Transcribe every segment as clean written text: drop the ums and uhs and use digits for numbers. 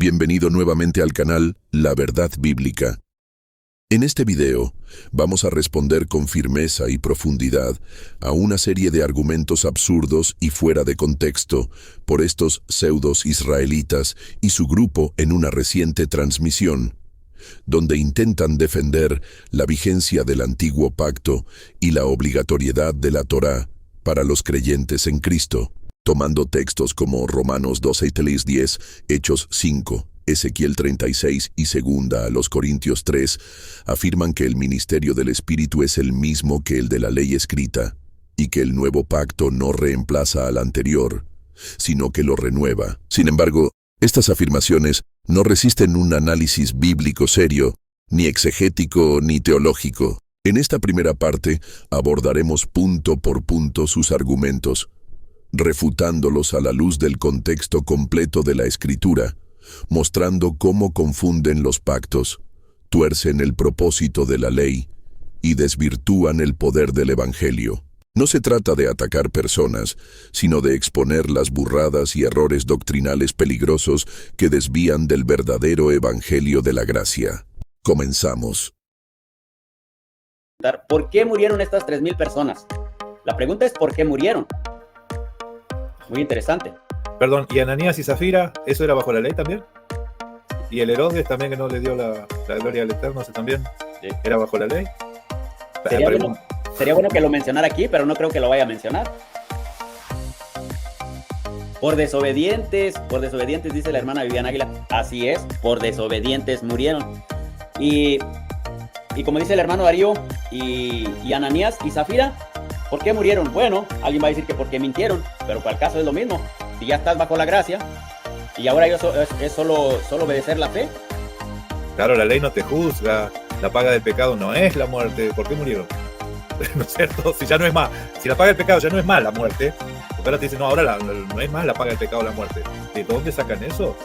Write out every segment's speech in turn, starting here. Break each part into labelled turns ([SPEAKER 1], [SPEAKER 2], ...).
[SPEAKER 1] Bienvenido nuevamente al canal La Verdad Bíblica. En este video vamos a responder con firmeza y profundidad a una serie de argumentos absurdos y fuera de contexto por estos pseudos israelitas y su grupo en una reciente transmisión, donde intentan defender la vigencia del antiguo pacto y la obligatoriedad de la Torá para los creyentes en Cristo, tomando textos como Romanos 12:10, Hechos 5, Ezequiel 36 y 2 Corintios 3, afirman que el ministerio del Espíritu es el mismo que el de la ley escrita, y que el nuevo pacto no reemplaza al anterior, sino que lo renueva. Sin embargo, estas afirmaciones no resisten un análisis bíblico serio, ni exegético ni teológico. En esta primera parte abordaremos punto por punto sus argumentos, refutándolos a la luz del contexto completo de la Escritura, mostrando cómo confunden los pactos, tuercen el propósito de la ley y desvirtúan el poder del Evangelio. No se trata de atacar personas, sino de exponer las burradas y errores doctrinales peligrosos que desvían del verdadero Evangelio de la gracia. Comenzamos.
[SPEAKER 2] ¿Por qué murieron estas 3,000 personas? La pregunta es ¿por qué murieron? Muy interesante.
[SPEAKER 3] Perdón, ¿y Ananías y Zafira, eso era bajo la ley también? ¿Y el Herodes también, que no le dio la gloria al Eterno, ese también era bajo la ley?
[SPEAKER 2] Sería bueno que lo mencionara aquí, pero no creo que lo vaya a mencionar. Por desobedientes, dice la hermana Viviana Águila. Así es, por desobedientes murieron. Y como dice el hermano Darío, y Ananías y Zafira, ¿por qué murieron? Bueno, alguien va a decir que porque mintieron, pero para el caso es lo mismo. Si ya estás bajo la gracia, y ahora es solo obedecer la fe.
[SPEAKER 3] Claro, la ley no te juzga, la paga del pecado no es la muerte. ¿Por qué murieron? ¿No es cierto? Si ya no es más, si la paga del pecado ya no es más la muerte, porque ahora te dicen, no, ahora no es más la paga del pecado la muerte. ¿De dónde sacan eso?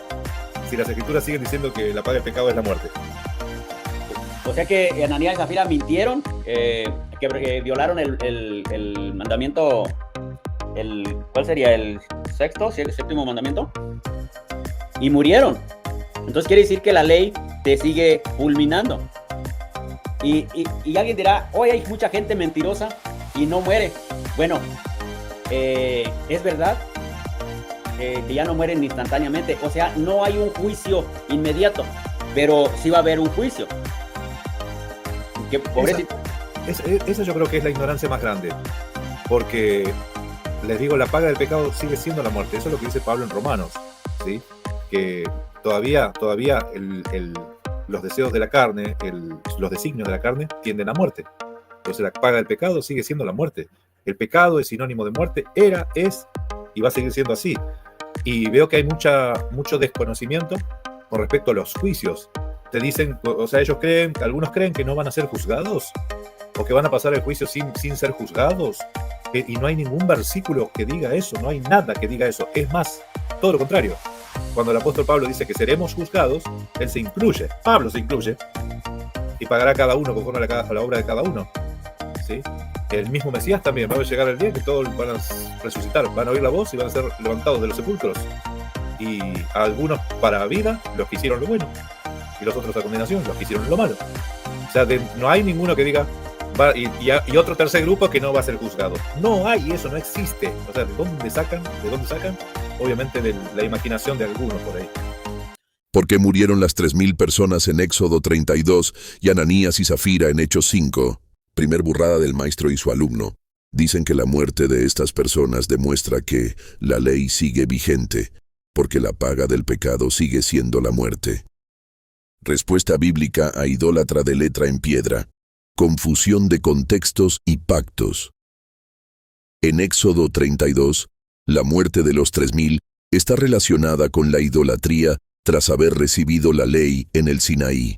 [SPEAKER 3] Si las escrituras siguen diciendo que la paga del pecado es la muerte.
[SPEAKER 2] O sea que Ananías y Zafira mintieron, que violaron el mandamiento, ¿cuál sería? ¿El séptimo mandamiento? Y murieron. Entonces quiere decir que la ley te sigue fulminando. Y alguien dirá, hoy hay mucha gente mentirosa y no muere. Bueno, es verdad que ya no mueren instantáneamente. O sea, no hay un juicio inmediato, pero sí va a haber un juicio.
[SPEAKER 3] Esa yo creo que es la ignorancia más grande, porque les digo, la paga del pecado sigue siendo la muerte. Eso es lo que dice Pablo en Romanos, ¿sí? Que todavía los deseos de la carne, los designios de la carne tienden a muerte. Entonces la paga del pecado sigue siendo la muerte. El pecado es sinónimo de muerte, era, es y va a seguir siendo así. Y veo que hay mucho desconocimiento con respecto a los juicios. Te dicen, o sea, algunos creen que no van a ser juzgados, o que van a pasar el juicio sin ser juzgados, y no hay ningún versículo que diga eso, no hay nada que diga eso. Es más, todo lo contrario. Cuando el apóstol Pablo dice que seremos juzgados, él se incluye, Pablo se incluye, y pagará cada uno conforme a la obra de cada uno, ¿sí? El mismo Mesías también, va a llegar el día que todos van a resucitar, van a oír la voz y van a ser levantados de los sepulcros, y a algunos para vida, los que hicieron lo bueno, y los otros a condenación, los que hicieron lo malo. O sea, no hay ninguno que diga, y otro tercer grupo que no va a ser juzgado. No hay, eso no existe. O sea, ¿de dónde sacan? Obviamente de la imaginación de algunos por ahí.
[SPEAKER 1] ¿Por qué murieron las 3,000 personas en Éxodo 32 y Ananías y Zafira en Hechos 5? Primer burrada del maestro y su alumno. Dicen que la muerte de estas personas demuestra que la ley sigue vigente, porque la paga del pecado sigue siendo la muerte. Respuesta bíblica a idólatra de letra en piedra. Confusión de contextos y pactos. En Éxodo 32, la muerte de los 3,000 está relacionada con la idolatría tras haber recibido la ley en el Sinaí.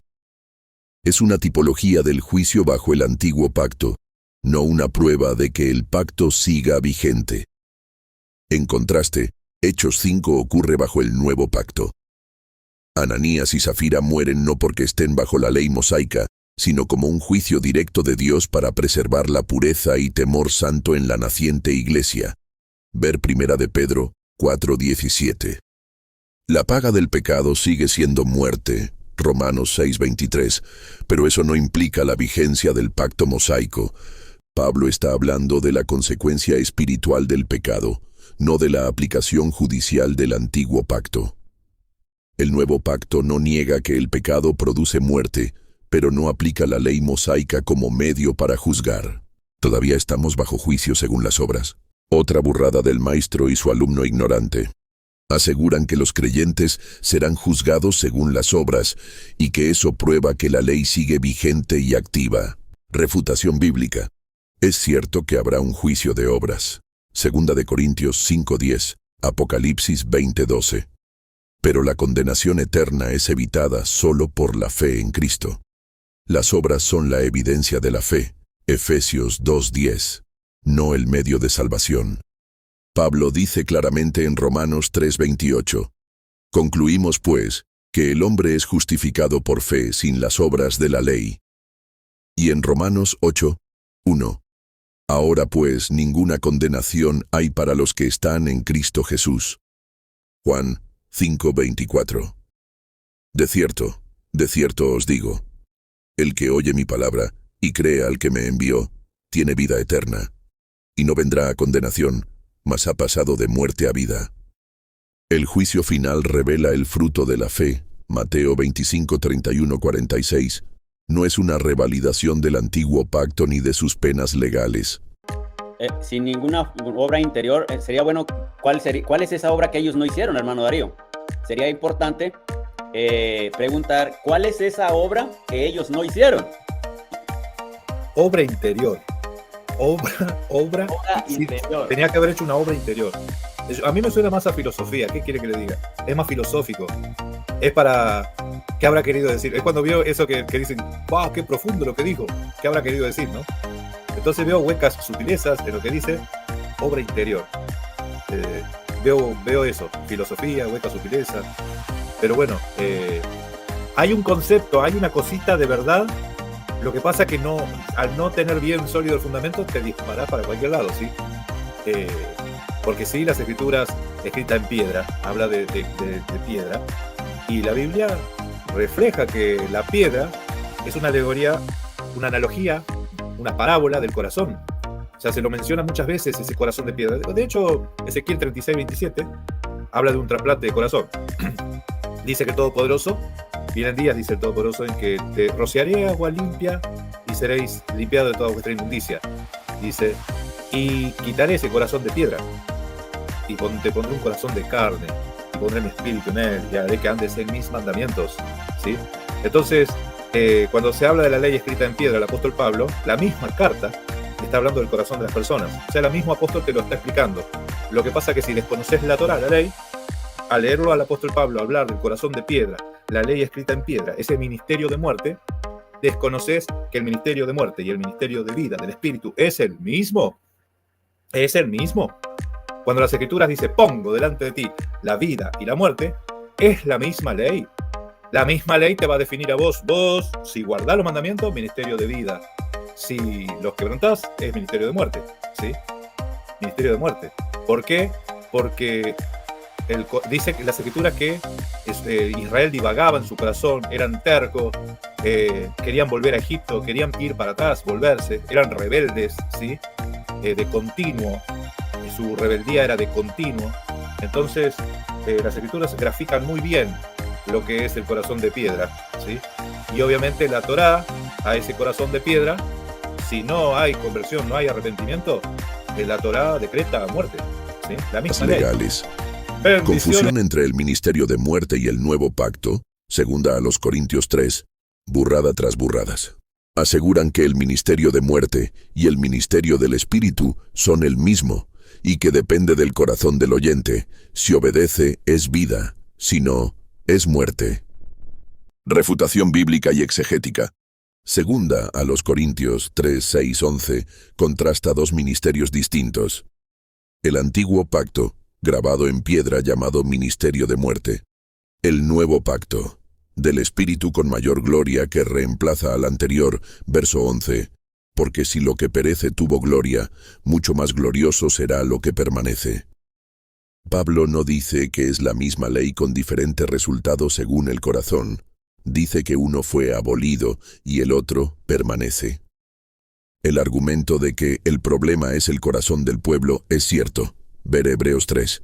[SPEAKER 1] Es una tipología del juicio bajo el antiguo pacto, no una prueba de que el pacto siga vigente. En contraste, Hechos 5 ocurre bajo el nuevo pacto. Ananías y Zafira mueren no porque estén bajo la ley mosaica, sino como un juicio directo de Dios para preservar la pureza y temor santo en la naciente iglesia. Ver 1 de Pedro 4:17. La paga del pecado sigue siendo muerte, Romanos 6:23, pero eso no implica la vigencia del pacto mosaico. Pablo está hablando de la consecuencia espiritual del pecado, no de la aplicación judicial del antiguo pacto. El nuevo pacto no niega que el pecado produce muerte, pero no aplica la ley mosaica como medio para juzgar. Todavía estamos bajo juicio según las obras. Otra burrada del maestro y su alumno ignorante. Aseguran que los creyentes serán juzgados según las obras y que eso prueba que la ley sigue vigente y activa. Refutación bíblica. Es cierto que habrá un juicio de obras. 2 de Corintios 5:10, Apocalipsis 20:12. Pero la condenación eterna es evitada solo por la fe en Cristo. Las obras son la evidencia de la fe, Efesios 2:10, no el medio de salvación. Pablo dice claramente en Romanos 3:28, concluimos pues, que el hombre es justificado por fe sin las obras de la ley. Y en Romanos 8:1, ahora pues ninguna condenación hay para los que están en Cristo Jesús. Juan 5:24. De cierto os digo, el que oye mi palabra y cree al que me envió, tiene vida eterna, y no vendrá a condenación, mas ha pasado de muerte a vida. El juicio final revela el fruto de la fe, Mateo 25:31-46, no es una revalidación del antiguo pacto ni de sus penas legales.
[SPEAKER 2] Sin ninguna obra interior, sería bueno, ¿cuál es esa obra que ellos no hicieron, hermano Darío? Sería importante preguntar, ¿cuál es esa obra que ellos no hicieron?
[SPEAKER 3] Obra interior. Obra
[SPEAKER 2] interior.
[SPEAKER 3] Tenía que haber hecho una obra interior. A mí me suena más a filosofía. ¿Qué quiere que le diga? Es más filosófico. Es para... ¿Qué habrá querido decir? Es cuando veo eso que dicen, ¡wow, qué profundo lo que dijo! ¿Qué habrá querido decir, no? Entonces veo huecas sutilezas en lo que dice obra interior. Veo eso, filosofía, huecas sutilezas. Pero bueno, hay un concepto, hay una cosita de verdad. Lo que pasa es que al no tener bien sólido el fundamento, te disparás para cualquier lado, ¿sí? Porque sí, las escrituras escritas en piedra, habla de piedra, y la Biblia refleja que la piedra es una alegoría, una analogía, una parábola del corazón. O sea, se lo menciona muchas veces ese corazón de piedra. De hecho, Ezequiel 36:27 habla de un trasplante de corazón. Dice que el Todopoderoso, vienen días, dice el Todopoderoso, en que te rociaré agua limpia y seréis limpiados de toda vuestra inmundicia. Dice, y quitaré ese corazón de piedra y te pondré un corazón de carne y pondré mi espíritu en él y haré que andes en mis mandamientos, ¿sí? Entonces, cuando se habla de la ley escrita en piedra, el apóstol Pablo, la misma carta está hablando del corazón de las personas. O sea, el mismo apóstol te lo está explicando. Lo que pasa es que si desconoces la Torá, la ley, al leerlo al apóstol Pablo hablar del corazón de piedra, la ley escrita en piedra, ese ministerio de muerte, desconoces que el ministerio de muerte y el ministerio de vida del Espíritu es el mismo. Es el mismo. Cuando las Escrituras dice, pongo delante de ti la vida y la muerte, es la misma ley. La misma ley te va a definir a vos. Vos, si guardás los mandamientos, ministerio de vida. Si los quebrantás, es ministerio de muerte. ¿Sí? Ministerio de muerte. ¿Por qué? Porque dice que las Escrituras que Israel divagaba en su corazón, eran tercos, querían volver a Egipto, querían ir para atrás, volverse, eran rebeldes, ¿sí? De continuo, su rebeldía era de continuo. Entonces las Escrituras grafican muy bien lo que es el corazón de piedra, ¿sí? Y obviamente la Torá, a ese corazón de piedra, si no hay conversión, no hay arrepentimiento, la Torá decreta muerte, ¿sí? La misma ley.
[SPEAKER 1] Legales. Confusión entre el ministerio de muerte y el nuevo pacto, segunda a los Corintios 3, burrada tras burradas. Aseguran que el ministerio de muerte y el ministerio del Espíritu son el mismo, y que depende del corazón del oyente. Si obedece, es vida, si no, es muerte. Refutación bíblica y exegética. Segunda a los Corintios 3, 6, 11, contrasta dos ministerios distintos. El antiguo pacto, grabado en piedra llamado ministerio de muerte. El nuevo pacto, del Espíritu con mayor gloria que reemplaza al anterior, verso 11. Porque si lo que perece tuvo gloria, mucho más glorioso será lo que permanece. Pablo no dice que es la misma ley con diferentes resultados según el corazón. Dice que uno fue abolido y el otro permanece. El argumento de que el problema es el corazón del pueblo es cierto. Ver Hebreos 3.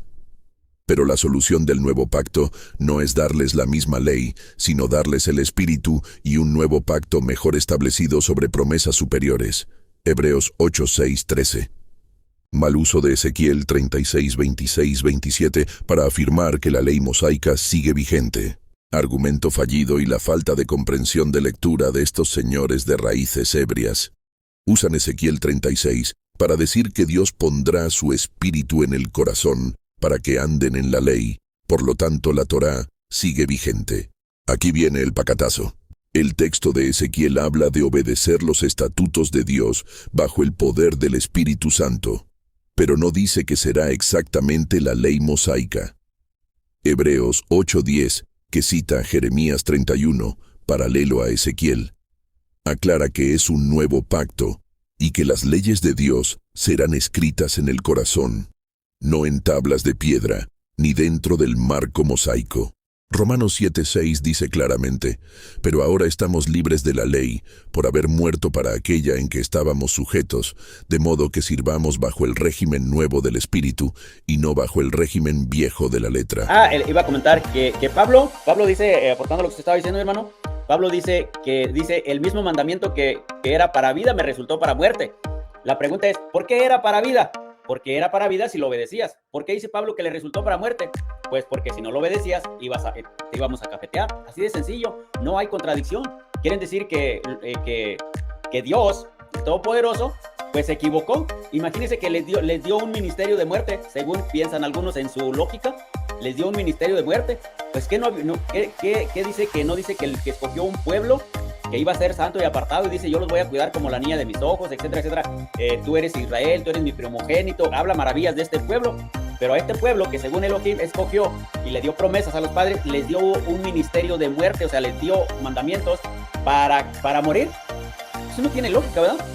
[SPEAKER 1] Pero la solución del nuevo pacto no es darles la misma ley, sino darles el Espíritu y un nuevo pacto mejor establecido sobre promesas superiores. Hebreos 8, 6, 13. Mal uso de Ezequiel 36, 26, 27 para afirmar que la ley mosaica sigue vigente. Argumento fallido y la falta de comprensión de lectura de estos señores de raíces ebrias. Usan Ezequiel 36 para decir que Dios pondrá su espíritu en el corazón para que anden en la ley, por lo tanto la Torá sigue vigente. Aquí viene el pacatazo. El texto de Ezequiel habla de obedecer los estatutos de Dios bajo el poder del Espíritu Santo, pero no dice que será exactamente la ley mosaica. Hebreos 8:10, que cita Jeremías 31, paralelo a Ezequiel, aclara que es un nuevo pacto y que las leyes de Dios serán escritas en el corazón, no en tablas de piedra, ni dentro del marco mosaico. Romanos 7:6 dice claramente, pero ahora estamos libres de la ley, por haber muerto para aquella en que estábamos sujetos, de modo que sirvamos bajo el régimen nuevo del Espíritu, y no bajo el régimen viejo de la letra.
[SPEAKER 2] Iba a comentar que Pablo dice, aportando lo que usted estaba diciendo, hermano, Pablo dice el mismo mandamiento que era para vida me resultó para muerte. La pregunta es, ¿por qué era para vida? Porque era para vida si lo obedecías. ¿Por qué dice Pablo que le resultó para muerte? Pues porque si no lo obedecías, te íbamos a cafetear. Así de sencillo, no hay contradicción. Quieren decir que Dios, el Todopoderoso, pues se equivocó. Imagínense que les dio un ministerio de muerte, según piensan algunos en su lógica. Les dio un ministerio de muerte. Pues ¿qué dice que no dice que el que escogió un pueblo que iba a ser santo y apartado, y dice, yo los voy a cuidar como la niña de mis ojos, etcétera, etcétera. Tú eres Israel, tú eres mi primogénito, habla maravillas de este pueblo, pero a este pueblo que según Elohim escogió y le dio promesas a los padres, les dio un ministerio de muerte, o sea, les dio mandamientos para morir. Eso no tiene lógica, ¿verdad?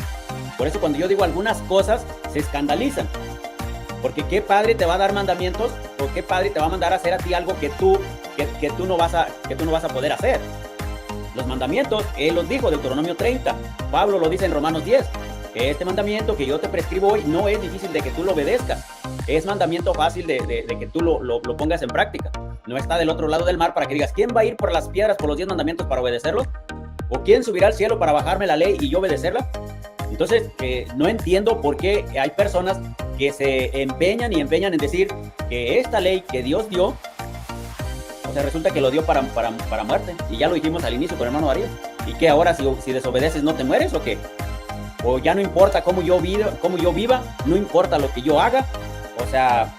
[SPEAKER 2] Por eso cuando yo digo algunas cosas, se escandalizan. Porque ¿qué padre te va a dar mandamientos? ¿O qué padre te va a mandar a hacer a ti algo que tú no vas a poder hacer? Los mandamientos, él los dijo, Deuteronomio 30. Pablo lo dice en Romanos 10. Este mandamiento que yo te prescribo hoy no es difícil de que tú lo obedezcas. Es mandamiento fácil de que tú lo pongas en práctica. No está del otro lado del mar para que digas, ¿quién va a ir por las piedras por los 10 mandamientos para obedecerlos? ¿O quién subirá al cielo para bajarme la ley y yo obedecerla? Entonces, no entiendo por qué hay personas que se empeñan en decir que esta ley que Dios dio, o sea, resulta que lo dio para muerte. Y ya lo dijimos al inicio con el hermano Darío. ¿Y qué ahora si desobedeces no te mueres o qué? O ya no importa cómo yo viva, no importa lo que yo haga. O sea,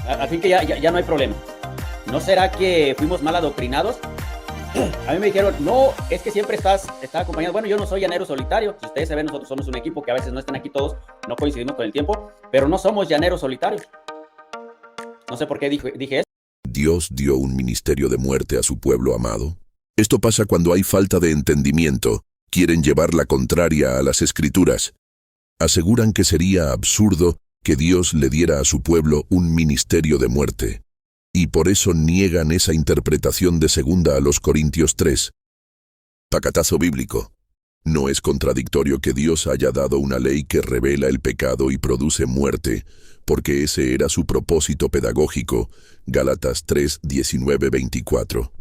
[SPEAKER 2] al fin que ya no hay problema. ¿No será que fuimos mal adoctrinados? A mí me dijeron, no, es que siempre estás acompañado. Bueno, yo no soy llanero solitario. Si ustedes se ven, nosotros somos un equipo que a veces no están aquí todos, no coincidimos con el tiempo, pero no somos llaneros solitarios. No sé por qué dije eso.
[SPEAKER 1] ¿Dios dio un ministerio de muerte a su pueblo amado? Esto pasa cuando hay falta de entendimiento. Quieren llevar la contraria a las Escrituras. Aseguran que sería absurdo que Dios le diera a su pueblo un ministerio de muerte. Y por eso niegan esa interpretación de 2 Corintios 3. Pacatazo bíblico. No es contradictorio que Dios haya dado una ley que revela el pecado y produce muerte, porque ese era su propósito pedagógico. Gálatas 3, 19, 24.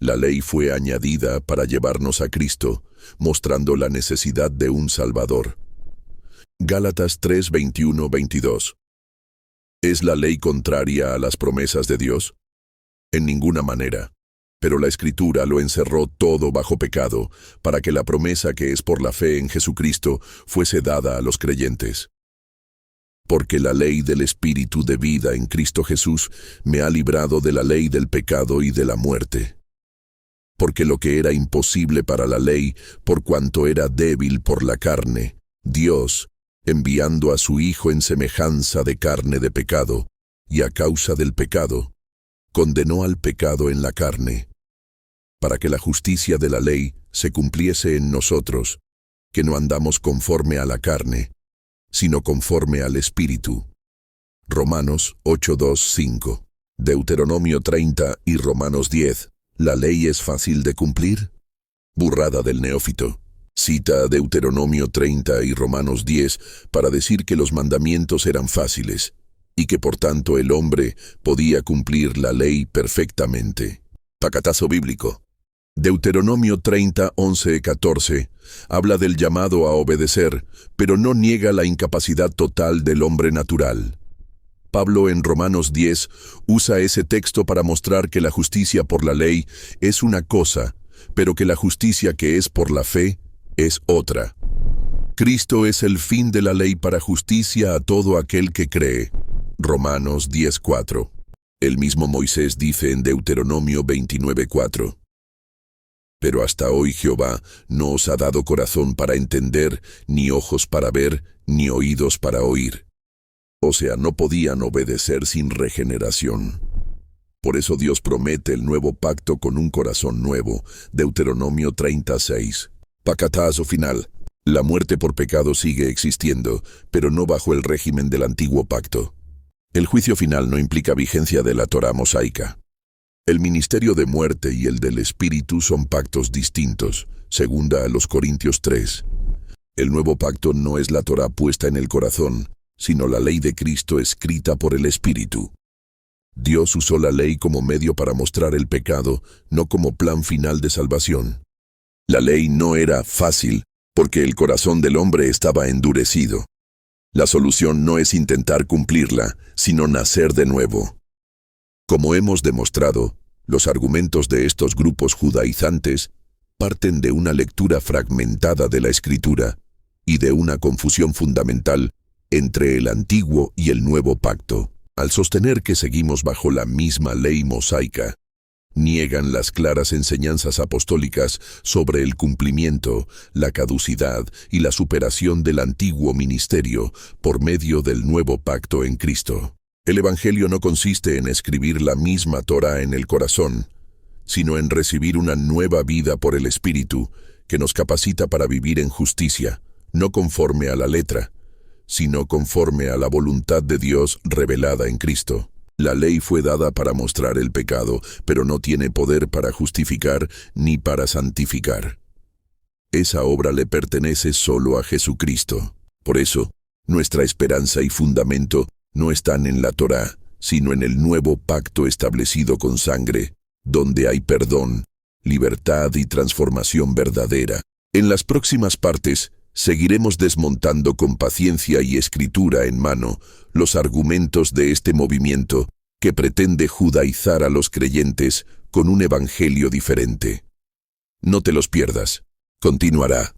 [SPEAKER 1] La ley fue añadida para llevarnos a Cristo, mostrando la necesidad de un Salvador. Gálatas 3, 21, 22. ¿Es la ley contraria a las promesas de Dios? En ninguna manera. Pero la Escritura lo encerró todo bajo pecado, para que la promesa que es por la fe en Jesucristo fuese dada a los creyentes. Porque la ley del Espíritu de vida en Cristo Jesús me ha librado de la ley del pecado y de la muerte. Porque lo que era imposible para la ley, por cuanto era débil por la carne, Dios, enviando a su Hijo en semejanza de carne de pecado, y a causa del pecado, condenó al pecado en la carne, para que la justicia de la ley se cumpliese en nosotros, que no andamos conforme a la carne, sino conforme al Espíritu. Romanos 8:2-5, Deuteronomio 30 y Romanos 10. ¿La ley es fácil de cumplir? Burrada del neófito. Cita a Deuteronomio 30 y Romanos 10 para decir que los mandamientos eran fáciles y que por tanto el hombre podía cumplir la ley perfectamente. Pacatazo bíblico. Deuteronomio 30, 11-14 habla del llamado a obedecer, pero no niega la incapacidad total del hombre natural. Pablo en Romanos 10 usa ese texto para mostrar que la justicia por la ley es una cosa, pero que la justicia que es por la fe es otra. Cristo es el fin de la ley para justicia a todo aquel que cree. Romanos 10:4. El mismo Moisés dice en Deuteronomio 29:4. Pero hasta hoy Jehová no os ha dado corazón para entender, ni ojos para ver, ni oídos para oír. O sea, no podían obedecer sin regeneración. Por eso Dios promete el nuevo pacto con un corazón nuevo. Deuteronomio 36. Pacatazo final. La muerte por pecado sigue existiendo, pero no bajo el régimen del antiguo pacto. El juicio final no implica vigencia de la Torá mosaica. El ministerio de muerte y el del Espíritu son pactos distintos, segunda a los Corintios 3. El nuevo pacto no es la Torá puesta en el corazón, sino la ley de Cristo escrita por el Espíritu. Dios usó la ley como medio para mostrar el pecado, no como plan final de salvación. La ley no era fácil, porque el corazón del hombre estaba endurecido. La solución no es intentar cumplirla, sino nacer de nuevo. Como hemos demostrado, los argumentos de estos grupos judaizantes parten de una lectura fragmentada de la Escritura y de una confusión fundamental entre el antiguo y el nuevo pacto. Al sostener que seguimos bajo la misma ley mosaica, niegan las claras enseñanzas apostólicas sobre el cumplimiento, la caducidad y la superación del antiguo ministerio por medio del nuevo pacto en Cristo. El Evangelio no consiste en escribir la misma Torá en el corazón, sino en recibir una nueva vida por el Espíritu que nos capacita para vivir en justicia, no conforme a la letra, sino conforme a la voluntad de Dios revelada en Cristo. La ley fue dada para mostrar el pecado, pero no tiene poder para justificar ni para santificar. Esa obra le pertenece solo a Jesucristo. Por eso, nuestra esperanza y fundamento no están en la Torá, sino en el nuevo pacto establecido con sangre, donde hay perdón, libertad y transformación verdadera. En las próximas partes, seguiremos desmontando con paciencia y escritura en mano los argumentos de este movimiento que pretende judaizar a los creyentes con un evangelio diferente. No te los pierdas. Continuará.